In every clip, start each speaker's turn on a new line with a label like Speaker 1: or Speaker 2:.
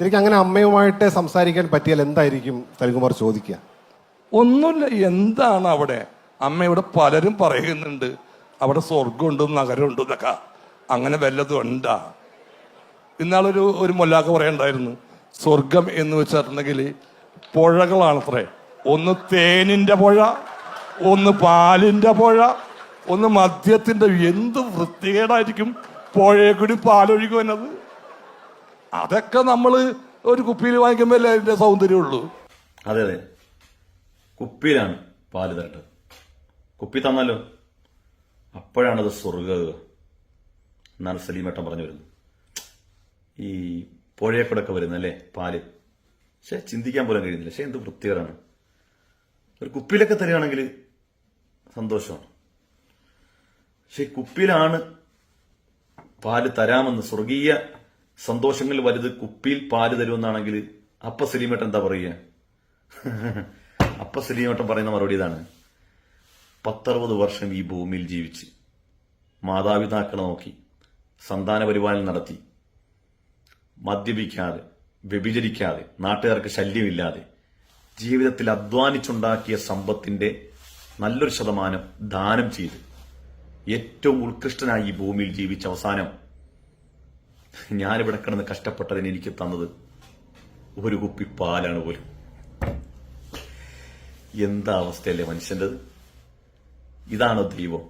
Speaker 1: ശരിക്കും അങ്ങനെ അമ്മയുമായിട്ട് സംസാരിക്കാൻ പറ്റിയാൽ എന്തായിരിക്കും സലികുമാർ ചോദിക്കുക?
Speaker 2: ഒന്നുമില്ല, എന്താണ് അവിടെ അമ്മ? ഇവിടെ പലരും പറയുന്നുണ്ട് അവിടെ സ്വർഗമുണ്ട് നഗരമുണ്ട് എന്നൊക്കെ. അങ്ങനെ വല്ലതും ഉണ്ടാ? ഇന്നാളൊരു മൊല്ലാക്ക പറയണ്ടായിരുന്നു, സ്വർഗം എന്ന് വെച്ചിട്ടുണ്ടെങ്കിൽ പുഴകളാണത്രേ. ഒന്ന് തേനിന്റെ പുഴ, ഒന്ന് പാലിന്റെ പുഴ, ഒന്ന് മദ്യത്തിന്റെ. എന്ത് വൃത്തികേടായിരിക്കും പുഴയെ കൂടി പാലൊഴുകി വന്നത്. അതൊക്കെ നമ്മൾ ഒരു കുപ്പിയിൽ വാങ്ങിക്കുമ്പോൾ അതിന്റെ സൗന്ദര്യമുള്ളൂ.
Speaker 3: അതെ അതെ, കുപ്പിയിലാണ് പാല് തരേണ്ടത്. കുപ്പി തന്നാലോ അപ്പോഴാണത് സ്വർഗം എന്നാണ് സലീമേട്ടൻ പറഞ്ഞു വരുന്നത്. ഈ പുഴയെ കൂടെ ഒക്കെ വരുന്നല്ലേ പാല്, പക്ഷെ ചിന്തിക്കാൻ പോലും കഴിയുന്നില്ല. പക്ഷെ എന്ത് വൃത്തികേടാണ്. ഒരു കുപ്പിയിലൊക്കെ തരികയാണെങ്കിൽ സന്തോഷമാണ്. പക്ഷെ കുപ്പിയിലാണ് പാല് തരാമെന്ന്, സ്വർഗീയ സന്തോഷങ്ങളിൽ വലുത് കുപ്പിയിൽ പാല് തരുമെന്നാണെങ്കിൽ അപ്പ സലീമേട്ടൻ എന്താ പറയുക? അപ്പ സലീമേട്ടൻ പറയുന്ന മറുപടി ഇതാണ്: 10-60 വർഷം ഈ ഭൂമിയിൽ ജീവിച്ച് മാതാപിതാക്കളെ നോക്കി സന്താന പരിപാലനം നടത്തി, മദ്യപിക്കാതെ വ്യഭിചരിക്കാതെ നാട്ടുകാർക്ക് ശല്യമില്ലാതെ ജീവിതത്തിൽ അധ്വാനിച്ചുണ്ടാക്കിയ സമ്പത്തിന്റെ നല്ലൊരു ശതമാനം ദാനം ചെയ്ത് ഏറ്റവും ഉത്കൃഷ്ടനായി ഈ ഭൂമിയിൽ ജീവിച്ച അവസാനം ഞാനിവിടെ കിടന്ന് കഷ്ടപ്പെട്ടതിന് എനിക്ക് തന്നത് ഒരു കുപ്പി പാലാണ് പോലും. എന്താ അവസ്ഥയല്ലേ മനുഷ്യൻ്റെത്? ഇതാണോ ദൈവം?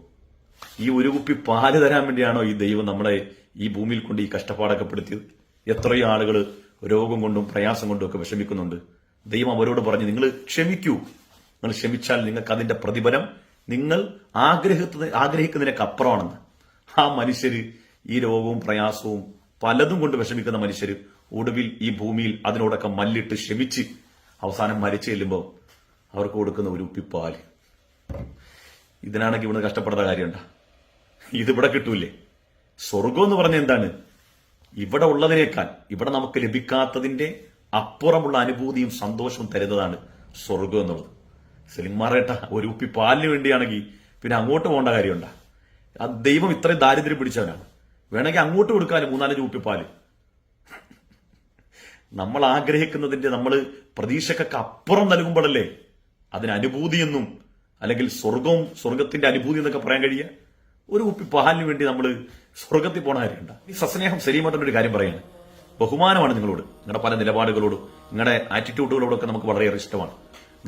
Speaker 3: ഈ ഒരു കുപ്പി പാല് തരാൻ വേണ്ടിയാണോ ഈ ദൈവം നമ്മളെ ഈ ഭൂമിയിൽ കൊണ്ട് ഈ കഷ്ടപ്പാടൊക്കെ പെടുത്തിയത്? എത്രയോ ആളുകൾ രോഗം കൊണ്ടും പ്രയാസം കൊണ്ടും ഒക്കെ വിഷമിക്കുന്നുണ്ട്. ദൈവം അവരോട് പറഞ്ഞു, നിങ്ങൾ ക്ഷമിക്കൂ. നിങ്ങൾ ക്ഷമിച്ചാൽ നിങ്ങൾക്ക് അതിന്റെ പ്രതിഫലം നിങ്ങൾ ആഗ്രഹിക്കുന്നതിനൊക്കെ അപ്പുറമാണെന്ന്. ആ മനുഷ്യര് ഈ രോഗവും പ്രയാസവും പലതും കൊണ്ട് വിഷമിക്കുന്ന മനുഷ്യര് ഒടുവിൽ ഈ ഭൂമിയിൽ അതിനോടൊക്കെ മല്ലിട്ട് ക്ഷമിച്ച് അവസാനം മരിച്ചു ചെല്ലുമ്പോൾ അവർക്ക് കൊടുക്കുന്ന ഒരു കുപ്പിപ്പാല്. ഇതിനാണെങ്കിൽ ഇവിടെ കഷ്ടപ്പെടുന്ന കാര്യമുണ്ടോ? ഇതിവിടെ കിട്ടൂലേ? സ്വർഗം എന്ന് പറഞ്ഞ എന്താണ്? ഇവിടെ ഉള്ളതിനേക്കാൾ ഇവിടെ നമുക്ക് ലഭിക്കാത്തതിന്റെ അപ്പുറമുള്ള അനുഭൂതിയും സന്തോഷവും തരുന്നതാണ് സ്വർഗം എന്നുള്ളത്. സലിമാറേട്ട ഒരു കുപ്പി പാലിന് വേണ്ടിയാണെങ്കിൽ പിന്നെ അങ്ങോട്ട് പോകേണ്ട കാര്യമുണ്ടോ? ആ ദൈവം ഇത്രയും ദാരിദ്ര്യം പിടിച്ചവനാണ്. വേണമെങ്കിൽ അങ്ങോട്ട് കൊടുക്കാനും 3-4 കുപ്പി പാല്. നമ്മൾ ആഗ്രഹിക്കുന്നതിന്റെ, നമ്മൾ പ്രതീക്ഷക്കൊക്കെ അപ്പുറം നൽകുമ്പോഴല്ലേ അതിന് അനുഭൂതിയെന്നും അല്ലെങ്കിൽ സ്വർഗത്തിന്റെ അനുഭൂതി എന്നൊക്കെ പറയാൻ കഴിയുക. ഒരു കുപ്പി പാലിന് വേണ്ടി നമ്മൾ സ്വർഗത്തിൽ പോണ കാര്യമുണ്ട്. ഈ സസ്നേഹം സലീമേട്ടൻ്റെ ഒരു കാര്യം പറയാണ്, ബഹുമാനമാണ് നിങ്ങളോട്. നിങ്ങളുടെ പല നിലപാടുകളോടും നിങ്ങളുടെ ആറ്റിറ്റ്യൂഡുകളോടൊക്കെ നമുക്ക് വളരെയേറെ ഇഷ്ടമാണ്.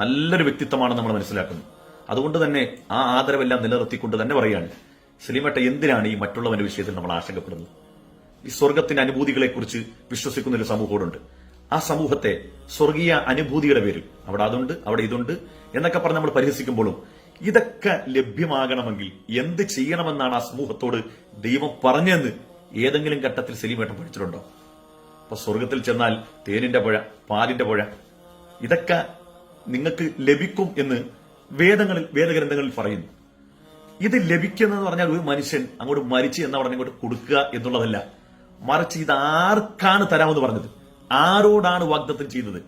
Speaker 3: നല്ലൊരു വ്യക്തിത്വമാണ് നമ്മൾ മനസ്സിലാക്കുന്നത്. അതുകൊണ്ട് തന്നെ ആ ആദരവെല്ലാം നിലനിർത്തിക്കൊണ്ട് തന്നെ പറയാണ്, സലീമേട്ട എന്തിനാണ് ഈ മറ്റുള്ളവന്റെ വിഷയത്തിൽ നമ്മൾ ആശങ്കപ്പെടുന്നത്? ഈ സ്വർഗത്തിന്റെ അനുഭൂതികളെ കുറിച്ച് വിശ്വസിക്കുന്ന ഒരു സമൂഹമുണ്ട്. ആ സമൂഹത്തെ സ്വർഗീയ അനുഭൂതിയുടെ പേരിൽ അവിടെ അതുണ്ട്, അവിടെ ഇതുണ്ട് എന്നൊക്കെ പറഞ്ഞ് നമ്മൾ പരിഹസിക്കുമ്പോഴും ഇതൊക്കെ ലഭ്യമാകണമെങ്കിൽ എന്ത് ചെയ്യണമെന്നാണ് ആ സമൂഹത്തോട് ദൈവം പറഞ്ഞതെന്ന് ഏതെങ്കിലും ഘട്ടത്തിൽ സലീമേട്ടൻ പഠിച്ചിട്ടുണ്ടോ? അപ്പൊ സ്വർഗത്തിൽ ചെന്നാൽ തേനിന്റെ പുഴ, പാലിന്റെ പുഴ, ഇതൊക്കെ നിങ്ങൾക്ക് ലഭിക്കും എന്ന് വേദഗ്രന്ഥങ്ങളിൽ പറയുന്നു. ഇത് ലഭിക്കുന്നതെന്ന് പറഞ്ഞാൽ ഒരു മനുഷ്യൻ അങ്ങോട്ട് മരിച്ച് എന്നാ പറഞ്ഞ ഇങ്ങോട്ട് കൊടുക്കുക എന്നുള്ളതല്ല, മറിച്ച് ഇത് ആർക്കാണ് തരാമെന്ന് പറഞ്ഞത്? ആരോടാണ് വാഗ്ദത്തം ചെയ്തത്?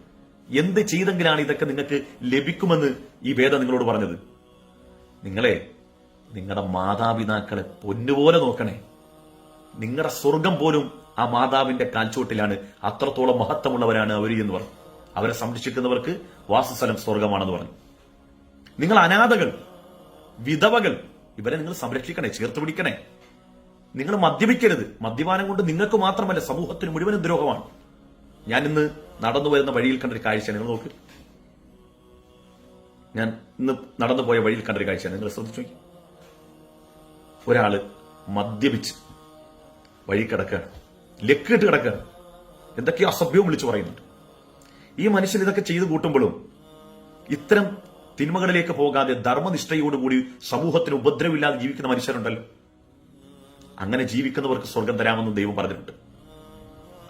Speaker 3: എന്ത് ചെയ്തെങ്കിലാണ് ഇതൊക്കെ നിങ്ങൾക്ക് ലഭിക്കുമെന്ന് ഈ വേദം നിങ്ങളോട് പറഞ്ഞത്? നിങ്ങളുടെ മാതാപിതാക്കളെ പൊന്നുപോലെ നോക്കണേ. നിങ്ങളുടെ സ്വർഗം പോലും ആ മാതാവിന്റെ കാൽച്ചുവട്ടിലാണ്. അത്രത്തോളം മഹത്വമുള്ളവരാണ് അവർ എന്ന് പറഞ്ഞു. അവരെ സംരക്ഷിക്കുന്നവർക്ക് വാസസ്ഥലം സ്വർഗമാണെന്ന് പറഞ്ഞു. നിങ്ങൾ അനാഥകൾ, വിധവകൾ, ഇവരെ നിങ്ങൾ സംരക്ഷിക്കണേ, ചേർത്ത് പിടിക്കണേ. നിങ്ങൾ മദ്യപിക്കരുത്. മദ്യപാനം കൊണ്ട് നിങ്ങൾക്ക് മാത്രമല്ല സമൂഹത്തിന് മുഴുവനും ദ്രോഹമാണ്. ഞാൻ ഇന്ന് നടന്നു വരുന്ന വഴിയിൽ കണ്ടൊരു കാഴ്ചയാണ്. നിങ്ങൾ നോക്ക്, ഞാൻ ഇന്ന് നടന്നു പോയ വഴിയിൽ കണ്ടൊരു കാഴ്ചയാണ്. നിങ്ങൾ ശ്രദ്ധിച്ചു നോക്കി. ഒരാള് മദ്യപിച്ച് വഴി കിടക്കുകയാണ്, ലക്കിട്ട് കിടക്കുകയാണ്, എന്തൊക്കെയോ അസഭ്യവും വിളിച്ചു പറയുന്നുണ്ട്. ഈ മനുഷ്യൻ ഇതൊക്കെ ചെയ്തു കൂട്ടുമ്പോഴും ഇത്തരം തിന്മകളിലേക്ക് പോകാതെ ധർമ്മനിഷ്ഠയോടുകൂടി സമൂഹത്തിന് ഉപദ്രവമില്ലാതെ ജീവിക്കുന്ന മനുഷ്യരുണ്ടല്ലോ. അങ്ങനെ ജീവിക്കുന്നവർക്ക് സ്വർഗം തരാമെന്നും ദൈവം പറഞ്ഞിട്ടുണ്ട്.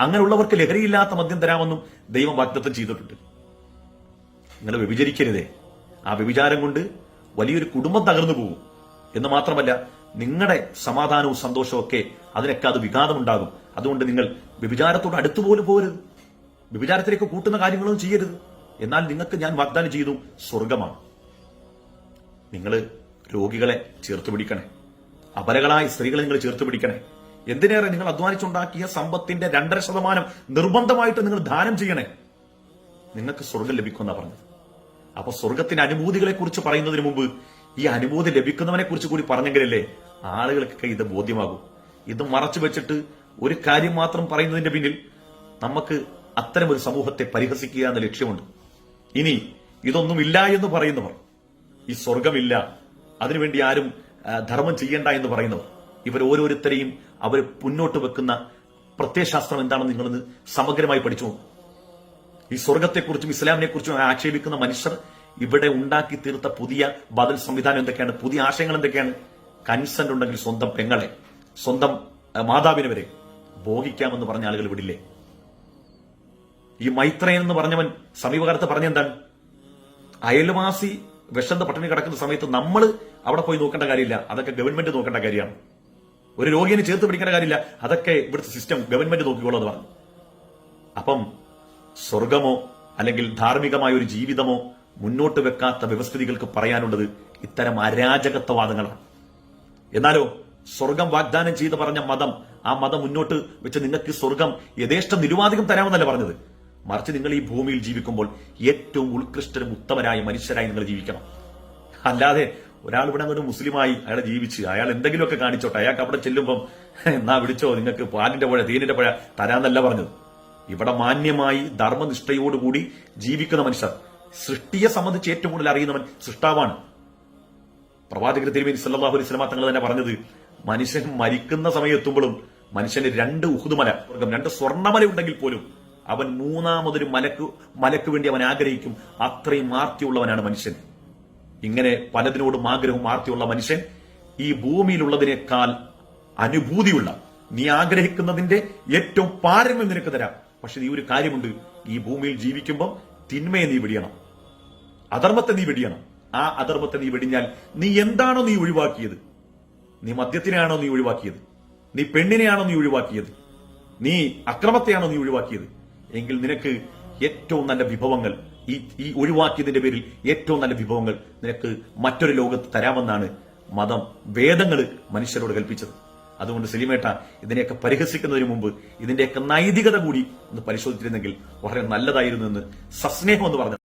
Speaker 3: അങ്ങനെയുള്ളവർക്ക് ലഹരിയില്ലാത്ത മദ്യം തരാമെന്നും ദൈവം വാഗ്ദത്തം ചെയ്തിട്ടുണ്ട്. നിങ്ങൾ വ്യഭിചരിക്കരുതേ. ആ വ്യഭിചാരം കൊണ്ട് വലിയൊരു കുടുംബം തകർന്നു പോകും എന്ന് മാത്രമല്ല നിങ്ങളുടെ സമാധാനവും സന്തോഷവും ഒക്കെ അതിനൊക്കെ അത് വിഘാതമുണ്ടാകും. അതുകൊണ്ട് നിങ്ങൾ വ്യഭിചാരത്തോട് അടുത്തുപോലും പോകരുത്. വ്യഭിചാരത്തിലേക്ക് കൂട്ടുന്ന കാര്യങ്ങളൊന്നും ചെയ്യരുത്. എന്നാൽ നിങ്ങൾക്ക് ഞാൻ വാഗ്ദാനം ചെയ്തു സ്വർഗമാണ്. നിങ്ങൾ രോഗികളെ ചേർത്ത് പിടിക്കണേ, അപരകളായ സ്ത്രീകളെ നിങ്ങൾ ചേർത്ത് പിടിക്കണേ. എന്തിനേറെ നിങ്ങൾ അധ്വാനിച്ചുണ്ടാക്കിയ സമ്പത്തിന്റെ 2.5% നിർബന്ധമായിട്ട് നിങ്ങൾ ദാനം ചെയ്യണേ, നിങ്ങൾക്ക് സ്വർഗം ലഭിക്കുമെന്നാ പറഞ്ഞത്. അപ്പൊ സ്വർഗത്തിന്റെ അനുഭൂതികളെ കുറിച്ച് പറയുന്നതിന് മുമ്പ് ഈ അനുഭൂതി ലഭിക്കുന്നവനെ കുറിച്ച് കൂടി പറഞ്ഞെങ്കിലല്ലേ ആളുകൾക്കൊക്കെ ഇത് ബോധ്യമാകും. ഇത് മറച്ചു വെച്ചിട്ട് ഒരു കാര്യം മാത്രം പറയുന്നതിന്റെ പിന്നിൽ നമുക്ക് അത്തരം ഒരു സമൂഹത്തെ പരിഹസിക്കുക എന്ന ലക്ഷ്യമുണ്ട്. ഇനി ഇതൊന്നുമില്ല എന്ന് പറയുന്നവർ, ഈ സ്വർഗമില്ല, അതിനുവേണ്ടി ആരും ധർമ്മം ചെയ്യണ്ട എന്ന് പറയുന്നവർ, ഇവർ ഓരോരുത്തരെയും അവർ മുന്നോട്ട് വെക്കുന്ന പ്രത്യയശാസ്ത്രം എന്താണെന്ന് നിങ്ങളൊന്ന് സമഗ്രമായി പഠിച്ചു നോക്കും. ഈ സ്വർഗത്തെക്കുറിച്ചും ഇസ്ലാമിനെ കുറിച്ചും ആക്ഷേപിക്കുന്ന മനുഷ്യർ ഇവിടെ ഉണ്ടാക്കി തീർത്ത പുതിയ ബദൽ സംവിധാനം എന്തൊക്കെയാണ്, പുതിയ ആശയങ്ങൾ എന്തൊക്കെയാണ്? കൺസെന്റ് ഉണ്ടെങ്കിൽ സ്വന്തം പെങ്ങളെ, സ്വന്തം മാതാവിനെ വരെ ഭോഗിക്കാമെന്ന് പറഞ്ഞ ആളുകൾ വിടില്ലേ? ഈ മൈത്രേയൻ എന്ന് പറഞ്ഞവൻ സമീപകാലത്ത് പറഞ്ഞെന്താണ്? അയൽവാസി വിശന്ന് പട്ടിണി കിടക്കുന്ന സമയത്ത് നമ്മൾ അവിടെ പോയി നോക്കേണ്ട കാര്യമില്ല, അതൊക്കെ ഗവൺമെന്റ് നോക്കേണ്ട കാര്യമാണ്. ഒരു രോഗിയെ ചേർത്ത് പിടിക്കേണ്ട കാര്യമില്ല, അതൊക്കെ ഇവിടുത്തെ സിസ്റ്റം ഗവൺമെന്റ് നോക്കിക്കോളൂ എന്ന് പറഞ്ഞു. അപ്പം സ്വർഗമോ അല്ലെങ്കിൽ ധാർമ്മികമായ ഒരു ജീവിതമോ മുന്നോട്ട് വെക്കാത്ത വ്യവസ്ഥിതികൾക്ക് പറയാനുള്ളത് ഇത്തരം അരാജകത്വവാദങ്ങളാണ്. എന്നാലോ സ്വർഗം വാഗ്ദാനം ചെയ്ത് പറഞ്ഞ മതം, ആ മതം മുന്നോട്ട് വെച്ച് നിങ്ങൾക്ക് സ്വർഗം യഥേഷ്ടം നിരുവാധികം തരാമെന്നല്ല പറഞ്ഞത്. മറിച്ച് നിങ്ങൾ ഈ ഭൂമിയിൽ ജീവിക്കുമ്പോൾ ഏറ്റവും ഉത്കൃഷ്ടരും ഉത്തമരായ മനുഷ്യരായി നിങ്ങൾ ജീവിക്കണം. അല്ലാതെ ഒരാൾ ഇവിടെ ഒരു മുസ്ലിമായി അയാളെ ജീവിച്ച് അയാൾ എന്തെങ്കിലുമൊക്കെ കാണിച്ചോട്ടെ, അയാൾക്ക് അവിടെ ചെല്ലുമ്പം എന്നാ വിളിച്ചോ നിങ്ങൾക്ക് പാലിന്റെ പുഴ തേനിന്റെ പുഴ തരാന്നല്ല പറഞ്ഞത്. ഇവിടെ മാന്യമായി ധർമ്മനിഷ്ഠയോടുകൂടി ജീവിക്കുന്ന മനുഷ്യർ, സൃഷ്ടിയെ സംബന്ധിച്ച് ഏറ്റവും കൂടുതൽ അറിയുന്നവൻ സൃഷ്ടാവാണ്. പ്രവാചകർ തിരുമേനി സല്ലല്ലാഹു അലൈഹി വസല്ലം തങ്ങൾ തന്നെ പറഞ്ഞത്, മനുഷ്യൻ മരിക്കുന്ന സമയത്തുമ്പോഴും മനുഷ്യന് 2 ഉഹുദ് മല, 2 സ്വർണ്ണമല ഉണ്ടെങ്കിൽ പോലും അവൻ 3-മതൊരു മലക്ക് വേണ്ടി അവൻ ആഗ്രഹിക്കും. അത്രയും ആർത്തിയുള്ളവനാണ് മനുഷ്യൻ. ഇങ്ങനെ പലതിനോടും ആഗ്രഹവും ആർത്തിയുള്ള മനുഷ്യൻ ഈ ഭൂമിയിലുള്ളതിനേക്കാൾ അനുഭൂതിയുള്ള, നീ ആഗ്രഹിക്കുന്നതിന്റെ ഏറ്റവും പാരമ്യം നിനക്ക് തരാം. പക്ഷെ നീ ഒരു കാര്യമുണ്ട്, ഈ ഭൂമിയിൽ ജീവിക്കുമ്പോൾ തിന്മയെ നീ വെടിയണം, അധർമ്മത്തെ നീ വെടിയണം. ആ അധർമ്മത്തെ നീ വെടിഞ്ഞാൽ നീ എന്താണോ നീ ഒഴിവാക്കിയത്, നീ മദ്യത്തിനെയാണോ നീ ഒഴിവാക്കിയത്, നീ പെണ്ണിനെയാണോ നീ ഒഴിവാക്കിയത്, നീ അക്രമത്തെയാണോ നീ ഒഴിവാക്കിയത്, എങ്കിൽ നിനക്ക് ഏറ്റവും നല്ല വിഭവങ്ങൾ, ഈ ഒഴിവാക്കിയതിന്റെ പേരിൽ ഏറ്റവും നല്ല വിഭവങ്ങൾ നിനക്ക് മറ്റൊരു ലോകത്ത് തരാമെന്നാണ് മതം, വേദങ്ങൾ മനുഷ്യരോട് കൽപ്പിച്ചത്. അതുകൊണ്ട് സലീമേട്ട, ഇതിനെയൊക്കെ പരിഹസിക്കുന്നതിന് മുമ്പ് ഇതിന്റെയൊക്കെ നൈതികത കൂടി ഒന്ന് പരിശോധിച്ചിരുന്നെങ്കിൽ വളരെ നല്ലതായിരുന്നു എന്ന് സസ്നേഹം എന്ന് പറഞ്ഞു.